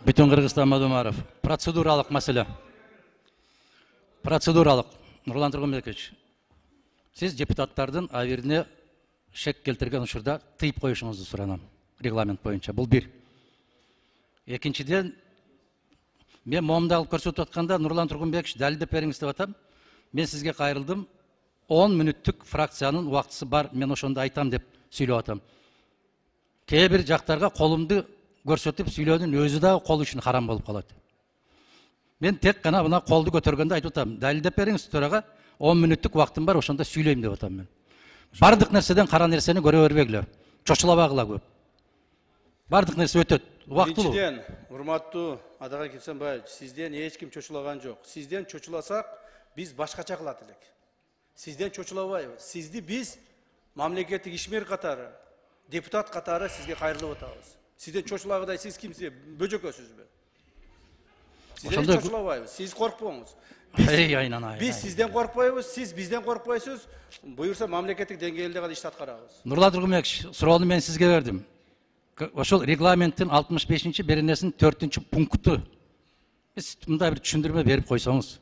Бүтін Қырғызстан Мадумаров. Процедуралық мәселе. Процедуралық. Нұрлан Тұрғынбекович, сіз депутаттардың аверіне шек келтірген ұшырда тыйып қойышыңызды сұранам. Регламент бойынша. Бұл бір. Екіншіден, мен момды алып көрсетіп отқанда Нұрлан Тұрғынбекович дәлелдеп беріңіз деп атам. Мен сізге қайырылдым. 10 минуттық фракцияның уақытысы бар. Мен ошонда айтам деп сөйлеп атам. Кейбір жақтарға қолымды көрсетіп сөйлеудің өзі да қол үшін харам болып қалады. Мен тек қана мына қолды көтергенде айтып атам. Дәлелдеп беріңіз төраға. 10 минуттық уақытым бар, ошонда сөйлеймін деп атам мен. Бардық нәрседен қара нәрсені көре бербегілі. Чошылабағыла көп. Бардық нәрсе өтеді. Уақытлы. Біріншіден, урматтуу Адаға Кепсенбаевич, сізден ешкім чошылаған жоқ. Сізден чошыласақ, біз башқача кылат элек. Сізден чошылабайбыз. Сізді біз мамлекеттик ишмер катары, депутат катары сізге кайрылып атабыз. Сізден чошылагыдай сіз кимсиз, бөжөкөсүзбү? Сізден чошылабайбыз. Сіз коркпоңуз. Біз сізден қорқпайбыз, сіз бізден қорқпайсыз. Бұйырса мамлекеттік деңгейде ғана ишти аткарабыз. Нұрлан Тұрғынбекович, суроону мен сізге бердім. Ошол регламенттин 65-ші беренесinin 4-ші пункты. Сіз мындай бір түшүндүрмө берип койсоңуз.